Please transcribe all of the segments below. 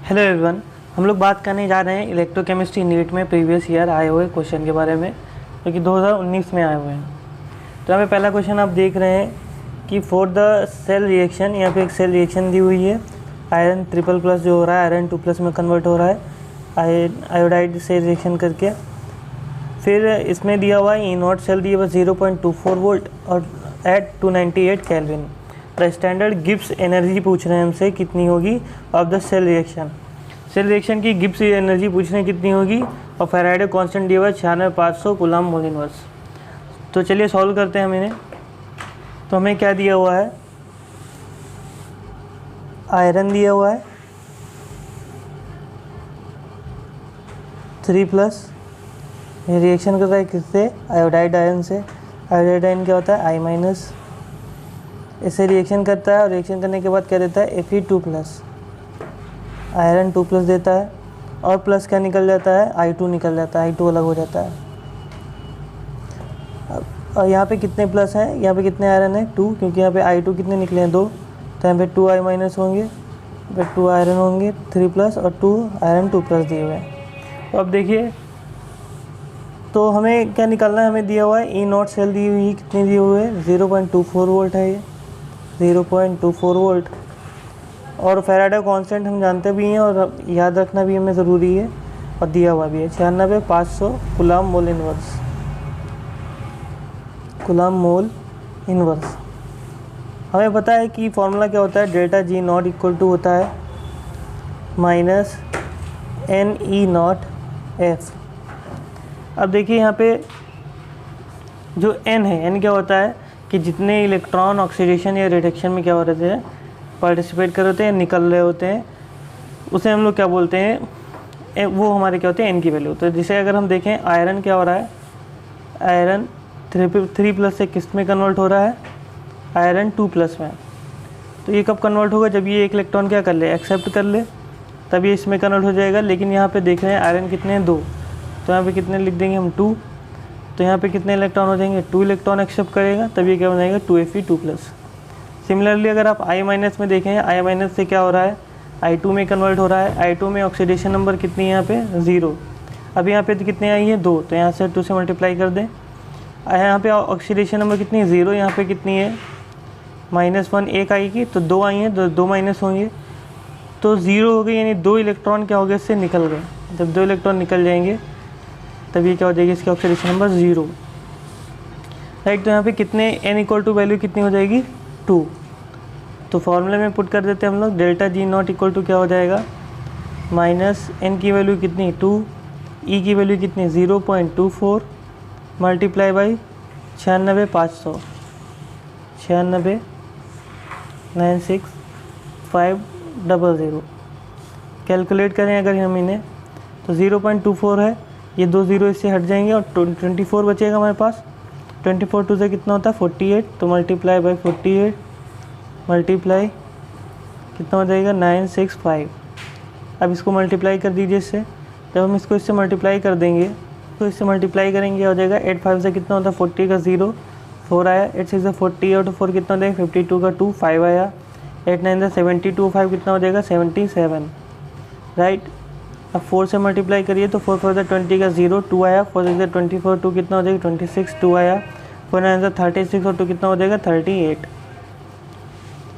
Hello everyone, हम लोग बात करने जा रहे हैं इलेक्ट्रोकेमिस्ट्री नीट में प्रीवियस ईयर आए हुए क्वेश्चन के बारे में, जो कि 2019 में आए हुए हैं। तो यहाँ पे पहला क्वेश्चन आप देख रहे हैं कि फॉर द सेल रिएक्शन, यहाँ पे एक सेल रिएक्शन दी हुई है। आयरन ट्रिपल प्लस जो हो रहा है आयरन 2+ में कन्वर्ट हो रहा है आयोडाइड से रिएक्शन करके। फिर इसमें दिया हुआ है E0 सेल दिया हुआ 0.24 वोल्ट और at 298 kelvin. The standard Gibbs energy पूछ रहे हैं हमसे कितनी होगी ऑफ द सेल रिएक्शन की गिब्स एनर्जी पूछ रहे हैं कितनी होगी, और फैराडे कांस्टेंट दिया हुआ है 96500 कूलम मोल इनवर्स। तो चलिए सॉल्व करते हैं हम इन्हें। तो हमें क्या दिया हुआ है, आयरन दिया हुआ है 3+, ये रिएक्शन कर रहा है किससे, आयोडाइड आयरन से। आयोडाइड आयरन क्या होता है I-, इससे रिएक्शन करता है और रिएक्शन करने के बाद क्या देता है Fe2+, आयरन 2+ देता है, और प्लस क्या निकल जाता है I2 निकल जाता है, I2 अलग हो जाता है। और यहाँ पे कितने प्लस हैं, यहाँ पे कितने आयरन है 2, क्योंकि यहाँ पे I2 कितने निकले हैं 2, तो यहाँ पे 2I- होंगे, यहाँ पे 2 आयरन होंगे 3+ और 2 आयरन 2+ दिए हुए हैं। तो अब देखिए, तो हमें क्या निकालना है, हमें दिया हुआ है E0 सेल दी हुई कितनी दी हुई है 0.24 वोल्ट है, ये 0.24 वोल्ट। और फैराडे कांस्टेंट हम जानते भी हैं और याद रखना भी हमें ज़रूरी है, और दिया हुआ भी है 96500 कूलम मोल इनवर्स। हमें पता है कि फॉर्मूला क्या होता है, डेल्टा G0 इक्वल टू होता है -NE0F। अब देखिए यहाँ पे जो N है, N क्या होता है कि जितने इलेक्ट्रॉन ऑक्सीडेशन या रिडक्शन में क्या हो रहे थे, पार्टिसिपेट कर रहे होते हैं, निकल रहे होते हैं, उसे हम लोग क्या बोलते हैं, वो हमारे क्या होते हैं N की वैल्यू। तो जैसे अगर हम देखें आयरन क्या हो रहा है, आयरन 3+ से किस में कन्वर्ट हो रहा है, आयरन 2+ में। तो ये कब कन्वर्ट होगा, जब ये एक इलेक्ट्रॉन क्या कर ले, एक्सेप्ट कर ले, तब ये इसमें कन्वर्ट हो जाएगा। लेकिन यहाँ पे देख रहे हैं आयरन कितने हैं 2, तो यहाँ पे कितने लिख देंगे हम 2, तो यहाँ पे कितने इलेक्ट्रॉन हो जाएंगे 2 इलेक्ट्रॉन एक्सेप्ट करेगा, तब ये क्या हो जाएगा 2Fe2+। सिमिलरली अगर आप I- में देखें, I- से क्या हो रहा है I2 में कन्वर्ट हो रहा है, I2 में ऑक्सीडेशन नंबर कितनी है यहाँ पे 0। अब यहाँ पे तो कितने आई है 2, तो यहाँ से 2 से मल्टीप्लाई कर दें। यहाँ पे ऑक्सीडेशन नंबर कितनी है 0, यहाँ पे कितनी है -1 एक आएगी, तो 2 आई हैं, 2 माइनस होंगे, तो 0 हो गई, यानी 2 इलेक्ट्रॉन क्या हो गए इससे निकल गए। जब 2 इलेक्ट्रॉन निकल जाएंगे तब ये क्या हो जाएगी, इसकी ऑक्सीडेशन नंबर 0, राइट। तो यहाँ पे कितने n इक्वल टू वैल्यू कितनी हो जाएगी 2। तो फॉर्मूले में पुट कर देते हैं हम लोग, डेल्टा G0 इक्वल टू क्या हो जाएगा, -n की वैल्यू कितनी 2, E की वैल्यू कितनी 0.24 मल्टीप्लाई बाई 96500, 9696500। कैलकुलेट करें अगर हम इन्हें, तो 0.24 है, ये 2 0 इससे हट जाएंगे और 24 बचेगा हमारे पास। 24 2 से कितना होता है 48, तो मल्टीप्लाई बाई 48 मल्टीप्लाई कितना हो जाएगा 965। अब इसको मल्टीप्लाई कर दीजिए इससे, जब हम इसको इससे मल्टीप्लाई कर देंगे, तो इससे मल्टीप्लाई करेंगे हो जाएगा 8 5 से कितना होता है 40 का 0 4 आया, 8 6 से 40 और 4 कितना हो जाएगा 52 का 2 5 आया, 8 9 से 72 5 कितना हो जाएगा 77, राइट। अब 4 से मल्टीप्लाई करिए, तो 4 4 से 20 का 0 2 आया, 4 6 से 24 2 कितना हो जाएगा 26 2 आया, 4 9 से 36 और 2 कितना हो जाएगा 38।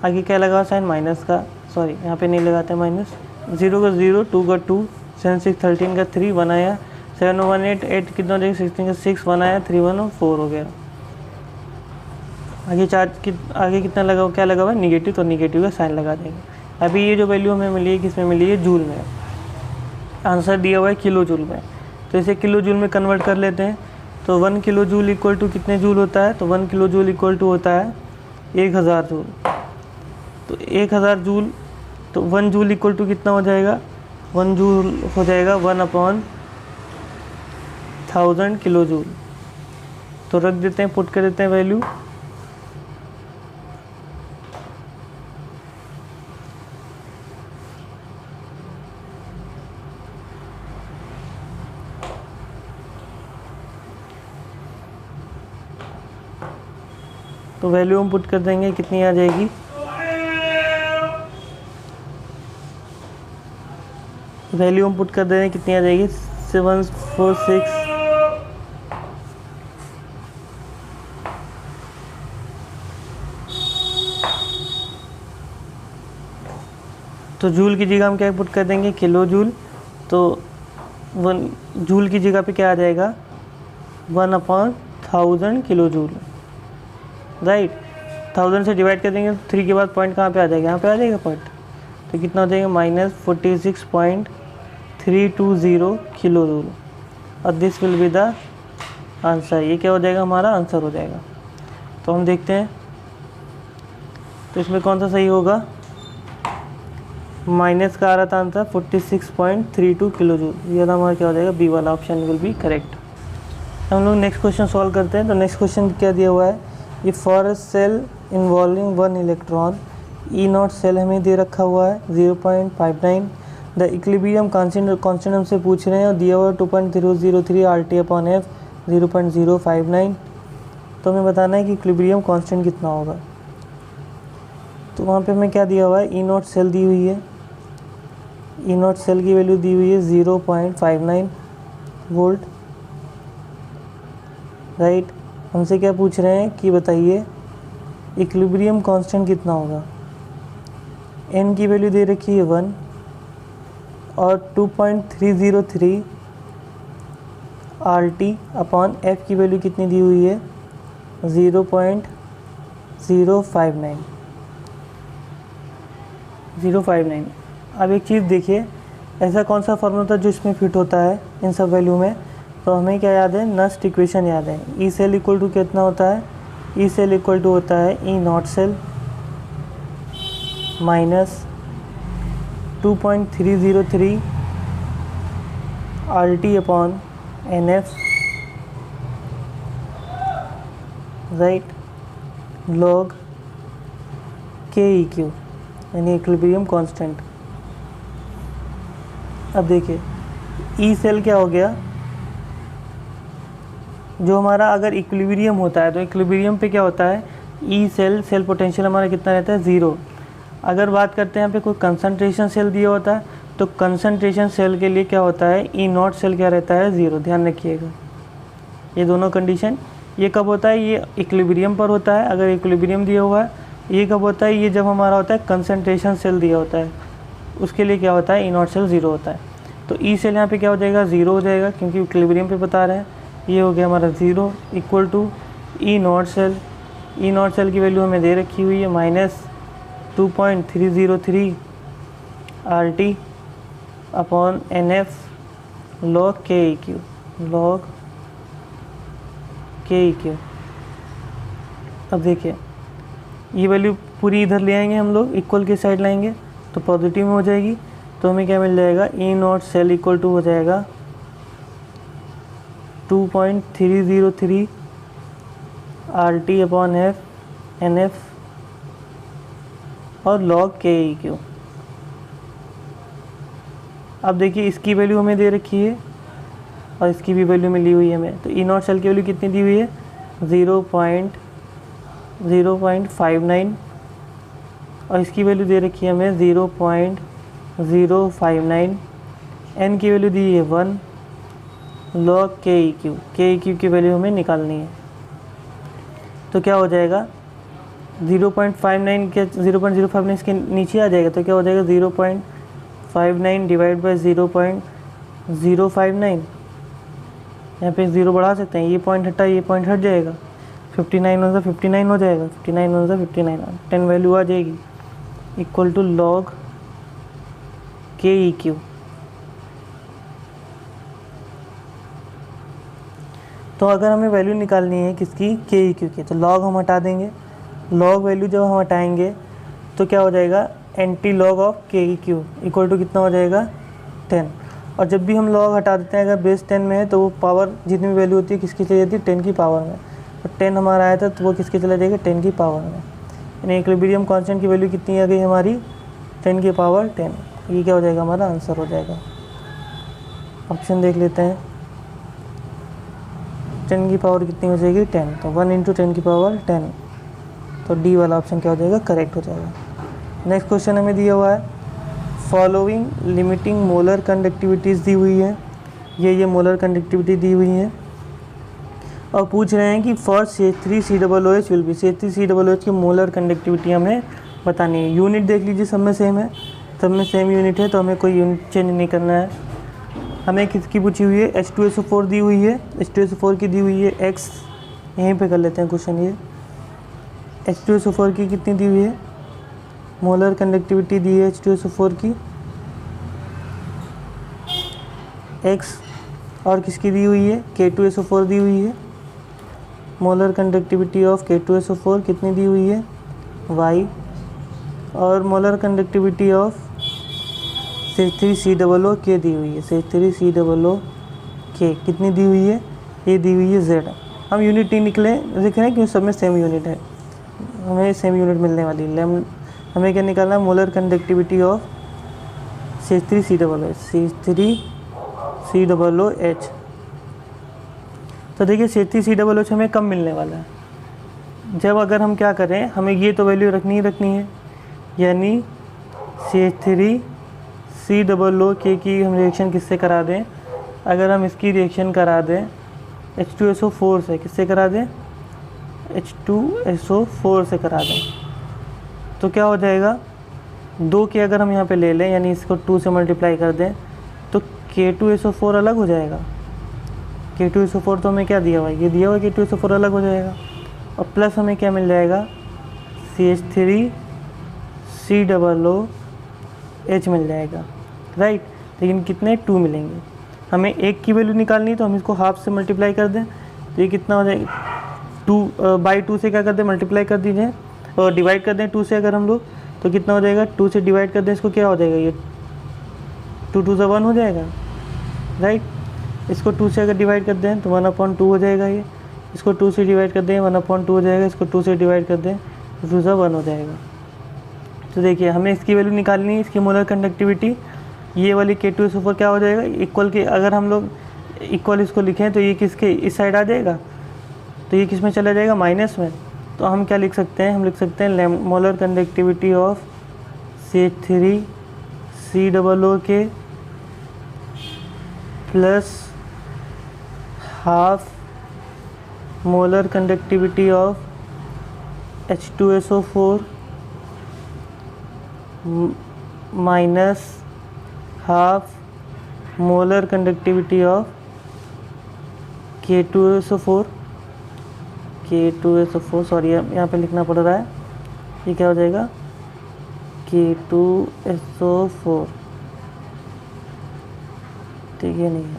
आगे क्या लगा साइन माइनस का, सॉरी यहाँ पे नहीं लगाते माइनस, 0 का 0 2 का 2 7 6 13 का 3 1 आया, 7 1 8 8 कितना हो जाएगा 16 का 6 1 आया, 3 1 और 4 हो गया। आगे चार्ज आगे कितना लगा, क्या लगा हुआ है निगेटिव, तो निगेटिव का साइन लगा देंगे। अभी ये जो वैल्यू हमें मिली है किस में मिली है, जूल में। आंसर दिया हुआ है किलो जूल में, तो इसे किलो जूल में कन्वर्ट कर लेते हैं। तो 1 किलो जूल इक्वल टू कितने जूल होता है, तो 1 किलो जूल इक्वल टू होता है 1000 जूल। तो 1000 जूल, तो 1 जूल इक्वल टू कितना हो जाएगा, 1 जूल हो जाएगा 1/1000 किलो जूल। तो रख देते हैं, पुट कर देते हैं वैल्यू, तो वैल्यू हम पुट कर देंगे, कितनी आ जाएगी वैल्यू हम पुट कर दे रहे हैं, कितनी आ जाएगी 746। तो जूल की जगह हम क्या पुट कर देंगे, किलो जूल। तो 1 जूल की जगह पे क्या आ जाएगा, 1/1000 किलो जूल, राइट। 1000 से डिवाइड कर देंगे तो 3 के बाद पॉइंट कहाँ पे आ जाएगा, यहाँ पे आ जाएगा पॉइंट। तो कितना हो जाएगा, -46.320 किलो जूल। और this will be the answer. ये क्या हो जाएगा, हमारा आंसर हो जाएगा। तो हम देखते हैं, तो इसमें कौन सा सही होगा, माइनस का आ रहा था आंसर 46.32 किलो जूल। ये हमारा क्या हो जाएगा, बी वाला ऑप्शन विल बी करेक्ट। हम लोग नेक्स्ट क्वेश्चन सॉल्व करते हैं। तो नेक्स्ट क्वेश्चन क्या दिया हुआ है, ये for a cell involving 1 electron, E0 cell हमें दे रखा हुआ है 0.59। द इक्विलिब्रियम कांस्टेंट हमसे पूछ रहे हैं और दिया हुआ 2.003 RT/F 0.059। तो हमें बताना है कि इक्विलिब्रियम कांस्टेंट कितना होगा। तो वहाँ पे हमें क्या दिया हुआ है, E0 सेल दी हुई है, E0 सेल की वैल्यू दी हुई है 0.59 वोल्ट, राइट। हमसे क्या पूछ रहे हैं कि बताइए इक्विलिब्रियम कांस्टेंट कितना होगा। n की वैल्यू दे रखी है 1 और 2.303 RT/F की वैल्यू कितनी दी हुई है, 0.059। अब एक चीज़ देखिए, ऐसा कौन सा फॉर्मूला था जो इसमें फिट होता है इन सब वैल्यू में। तो हमें क्या याद है, नस्ट इक्वेशन याद है। ई सेल इक्वल टू कितना होता है, ई सेल इक्वल टू होता है E0 cell minus 2.303 RT/NF, right, log KEQ यानी इक्विलिब्रियम कांस्टेंट। अब देखिए ई सेल क्या हो गया, जो हमारा अगर इक्विलिब्रियम होता है तो इक्विलिब्रियम पे क्या होता है, ई सेल पोटेंशियल हमारा कितना रहता है, 0। अगर बात करते हैं यहाँ पे कोई कंसंट्रेशन सेल दिया होता है तो कंसंट्रेशन सेल के लिए क्या होता है, E0 सेल क्या रहता है, 0। ध्यान रखिएगा ये दोनों कंडीशन। ये कब होता है, ये इक्विलिब्रियम पर होता है अगर इक्विलिब्रियम दिया हुआ है। ये कब होता है, ये जब हमारा होता है कंसंट्रेशन सेल दिया होता है, उसके लिए क्या होता है, E0 सेल 0 होता है। तो ई सेल यहाँ पे क्या हो जाएगा, 0 हो जाएगा क्योंकि इक्विलिब्रियम पे बता रहे हैं। ये हो गया हमारा 0 equal to E0 cell. E0 cell की वैल्यू हमें दे रखी हुई है -2.303 RT/NF log KEQ, log KEQ। अब देखिए ये वैल्यू पूरी इधर ले आएंगे हम लोग, इक्वल की साइड लाएंगे तो पॉजिटिव में हो जाएगी। तो हमें क्या मिल जाएगा, E0 सेल इक्वल टू हो जाएगा 2.303 RT/NF और log KEQ। अब देखिए इसकी वैल्यू हमें दे रखी है और इसकी भी वैल्यू मिली हुई है हमें। तो E0 सेल की वैल्यू कितनी दी हुई है, 0.59 और इसकी वैल्यू दे रखी है हमें 0.059। n की वैल्यू दी है 1 log KEQ। KEQ की वैल्यू हमें निकालनी है। तो क्या हो जाएगा, 0.59 के 0.059 इसके नीचे आ जाएगा तो क्या हो जाएगा, 0.59 डिवाइड बाई 0.059। यहाँ पे 0 बढ़ा सकते हैं, ये पॉइंट हटा ये पॉइंट हट जाएगा, 59 हो 59 हो जाएगा, 59 हो 59, 10 वैल्यू आ जाएगी इक्वल टू log KEQ। तो अगर हमें वैल्यू निकालनी है किसकी, KEQ की, तो log हम हटा देंगे। log वैल्यू जब हम हटाएंगे तो क्या हो जाएगा, anti log of KEQ equal to कितना हो जाएगा, 10। और जब भी हम log हटा देते हैं अगर बेस 10 में है तो वो पावर जितनी भी वैल्यू होती है किसकी चली जाती है, 10 की पावर में। तो 10 हमारा आया था तो वो किसके चला जाएगा, 10 की पावर में। यानी इक्विलिब्रियम कांस्टेंट की वैल्यू कितनी आ गई हमारी, 10 की पावर 10। ये क्या हो जाएगा, हमारा आंसर हो जाएगा। ऑप्शन देख लेते हैं, 10 की पावर कितनी हो जाएगी, 10। तो 1 × 10 की पावर 10। तो डी वाला ऑप्शन क्या हो जाएगा, करेक्ट हो जाएगा। नेक्स्ट क्वेश्चन हमें दिया हुआ है, फॉलोइंग लिमिटिंग मोलर कंडक्टिविटीज़ दी हुई है, ये मोलर कंडक्टिविटी दी हुई है, और पूछ रहे हैं कि for CH3COOH will be, CH3COOH की मोलर कंडक्टिविटी हमें बतानी है। यूनिट देख लीजिए, सब में सेम है, सब में सेम यूनिट है, तो हमें कोई यूनिट चेंज नहीं करना है। हमें किसकी पूछी हुई है, H2SO4 दी हुई है, H2SO4 की दी हुई है X, यहीं पे कर लेते हैं क्वेश्चन। ये H2SO4 की कितनी दी हुई है, मोलर कंडक्टिविटी दी है H2SO4 की X, और किसकी दी हुई है, K2SO4 दी हुई है। मोलर कंडक्टिविटी ऑफ K2SO4 कितनी दी हुई है, Y, और मोलर कंडक्टिविटी ऑफ CH3COOH दी हुई है, CH3COOH कितनी दी हुई है, ये दी हुई है Z। हम यूनिट नहीं निकले लिख रहे हैं क्योंकि सब में सेम यूनिट है, हमें सेम यूनिट मिलने वाली है। हमें क्या निकालना है, मोलर कंडक्टिविटी ऑफ CH3COOH। तो देखिए CH3COOH हमें कम मिलने वाला है, जब अगर हम क्या करें, हमें ये तो वैल्यू रखनी ही रखनी है, यानी CH3COOH की हम रिएक्शन किससे करा दें, अगर हम इसकी रिएक्शन करा दें H2SO4 से, किससे करा दें, H2SO4 से करा दें, तो क्या हो जाएगा, 2 के अगर हम यहाँ पे ले लें, यानी इसको 2 से मल्टीप्लाई कर दें, तो K2SO4 अलग हो जाएगा। K2SO4 तो हमें क्या दिया हुआ है, ये दिया हुआ है, K2SO4 अलग हो जाएगा, और प्लस हमें क्या मिल जाएगा, CH3COOH मिल जाएगा, राइट। लेकिन कितने, 2 मिलेंगे। हमें एक की वैल्यू निकालनी है, तो हम इसको हाफ से मल्टीप्लाई कर दें, तो ये कितना हो जाएगा, 2/2 से क्या कर दें, मल्टीप्लाई कर दीजिए, और डिवाइड कर दें 2 से अगर हम लोग, तो कितना हो जाएगा, 2 से डिवाइड कर दें इसको, क्या हो जाएगा, ये 2 2 से 1 हो जाएगा, राइट। इसको 2 से अगर डिवाइड कर दें तो 1/2 हो जाएगा ये, इसको 2 से डिवाइड कर दें 1/2 हो जाएगा, इसको 2 से डिवाइड कर दें 2 से 1 हो जाएगा। तो देखिए हमें इसकी वैल्यू निकालनी है, इसकी मोलर कंडक्टिविटी, ये वाली K2SO4 क्या हो जाएगा, इक्वल के, अगर हम लोग इक्वल इसको लिखें तो ये किसके इस साइड आ जाएगा, तो ये किस में चला जाएगा, माइनस में। तो हम क्या लिख सकते हैं, हम लिख सकते हैं molar conductivity of CH3COOH plus half molar conductivity of H2SO4 minus half molar conductivity of K2SO4, sorry यहाँ पे लिखना पड़ रहा है, ये क्या हो जाएगा, K2SO4, ठीक है, नहीं है,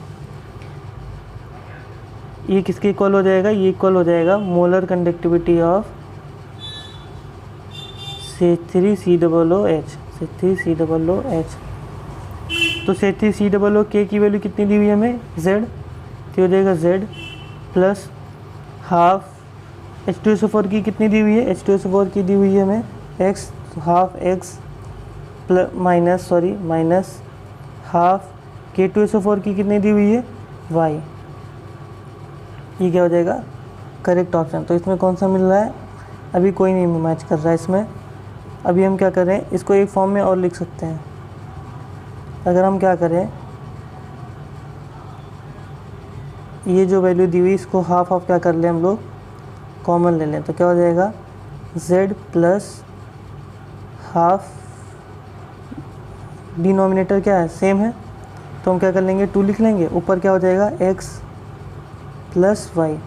ये किसके इक्वल हो जाएगा, ये इक्वल हो जाएगा मोलर कंडक्टिविटी ऑफ CH3COOH। तो CH3COOH की वैल्यू कितनी दी हुई है हमें, Z, तो हो जाएगा Z प्लस हाफ H2SO4 की कितनी दी हुई है, H2SO4 की दी हुई है हमें X, half X plus minus half K2SO4 की कितनी दी हुई है, Y। ये क्या हो जाएगा, करेक्ट ऑप्शन। तो इसमें कौन सा मिल रहा है, अभी कोई नहीं मैच कर रहा है इसमें। अभी हम क्या करें, इसको एक फॉर्म में और लिख सकते हैं। अगर हम क्या करें, ये जो वैल्यू दी हुई इसको हाफ क्या कर लें हम लोग, कॉमन ले लें, तो क्या हो जाएगा, Z प्लस हाफ, डिनोमिनेटर क्या है, सेम है, तो हम क्या कर लेंगे, 2 लिख लेंगे, ऊपर क्या हो जाएगा, X प्लस Y,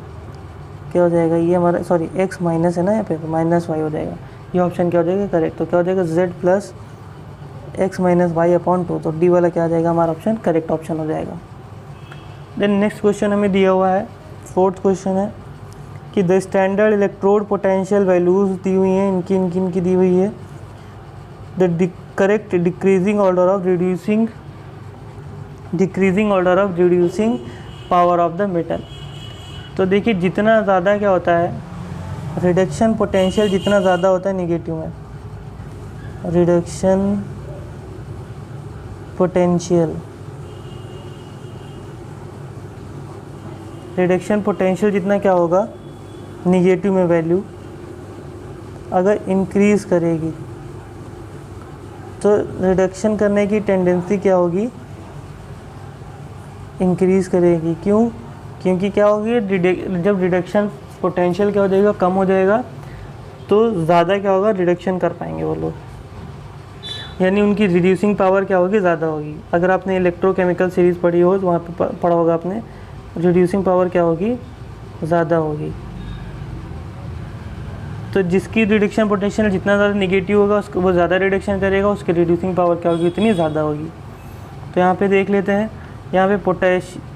क्या हो जाएगा, ये हमारा X माइनस है ना यहाँ पे, तो माइनस Y हो जाएगा, ये ऑप्शन क्या हो जाएगा, करेक्ट। तो क्या हो जाएगा, Z plus X minus Y/2, तो डी वाला क्या आ जाएगा, हमारा ऑप्शन करेक्ट ऑप्शन हो जाएगा। देन नेक्स्ट क्वेश्चन हमें दिया हुआ है, 4th क्वेश्चन है कि the standard electrode potential values दी हुई हैं, इनकी दी हुई है, the correct decreasing order of reducing power of the metal. तो देखिए जितना ज़्यादा क्या होता है, रिडक्शन पोटेंशियल जितना ज़्यादा होता है निगेटिव में, रिडक्शन पोटेंशियल जितना क्या होगा, निगेटिव में वैल्यू अगर इंक्रीज़ करेगी तो रिडक्शन करने की टेंडेंसी क्या होगी, इंक्रीज़ करेगी। क्यों? क्योंकि क्या होगी, जब रिडक्शन पोटेंशियल क्या हो जाएगा, कम हो जाएगा, तो ज़्यादा क्या होगा, रिडक्शन कर पाएंगे वो लोग, यानी उनकी रिड्यूसिंग पावर क्या होगी, ज़्यादा होगी। अगर आपने इलेक्ट्रोकेमिकल सीरीज़ पढ़ी हो तो वहाँ पे पढ़ा होगा आपने, रिड्यूसिंग पावर क्या होगी, ज़्यादा होगी। तो जिसकी रिडक्शन पोटेंशियल जितना ज़्यादा नेगेटिव होगा उसको वो ज़्यादा रिडक्शन करेगा, उसकी रिड्यूसिंग पावर क्या होगी, उतनी ज़्यादा होगी। तो यहाँ पे देख लेते हैं, यहाँ पे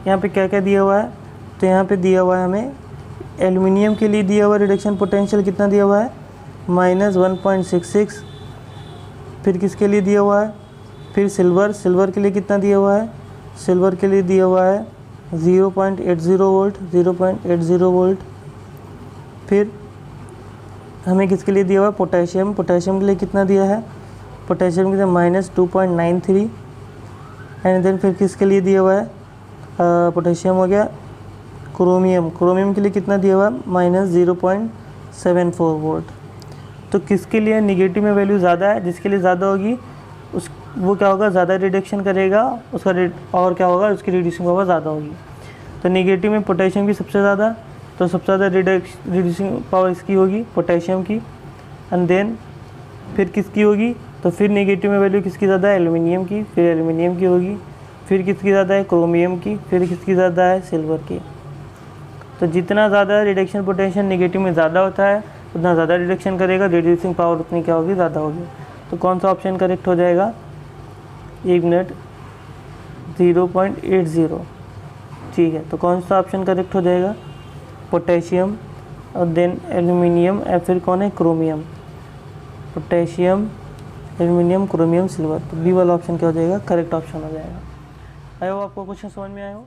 यहाँ पे क्या क्या दिया हुआ है। तो यहाँ पे दिया हुआ है हमें एल्युमिनियम के लिए दिया हुआ रिडक्शन पोटेंशियल कितना दिया हुआ है, -1.66। फिर किसके लिए दिया हुआ है, फिर सिल्वर के लिए कितना दिया हुआ है, सिल्वर के लिए दिया हुआ है 0.80 वोल्ट। फिर हमें किसके लिए दिया हुआ है, पोटेशियम के लिए कितना दिया है, पोटेशियम के लिए -2.93। एंड देन फिर किसके लिए दिया हुआ है, पोटेशियम हो गया। क्रोमियम के लिए कितना दिया हुआ है, -0.74 वोल्ट। तो किसके लिए निगेटिव में वैल्यू ज़्यादा है, जिसके लिए ज़्यादा होगी वो क्या होगा, ज़्यादा रिडक्शन करेगा उसका और क्या होगा, उसकी रिड्यूसिंग पावर ज़्यादा होगी। तो निगेटिव में पोटेशियम की सबसे ज़्यादा, तो सबसे ज़्यादा रिड्यूसिंग पावर इसकी होगी, पोटेशियम की। एंड देन फिर किसकी होगी, तो फिर नेगेटिव में वैल्यू किसकी ज़्यादा है, एल्युमिनियम की, फिर एल्युमिनियम की होगी। फिर किसकी ज़्यादा है, क्रोमियम की, फिर किसकी ज़्यादा है, सिल्वर की। तो जितना ज़्यादा रिडक्शन पोटेंशियल नेगेटिव में ज़्यादा होता है उतना ज़्यादा रिडक्शन करेगा, रिड्यूसिंग पावर उतनी क्या होगी, ज़्यादा होगी। तो कौन सा ऑप्शन करेक्ट हो जाएगा, 1 मिनट 0.80। ठीक है, तो कौन सा ऑप्शन करेक्ट हो जाएगा, पोटेशियम और देन एल्युमिनियम या फिर कौन है, chromium. Potassium, aluminium, chromium, silver. तो बी वाला ऑप्शन क्या हो जाएगा, करेक्ट ऑप्शन हो जाएगा। आई होप आपको क्वेश्चन समझ में आया हो।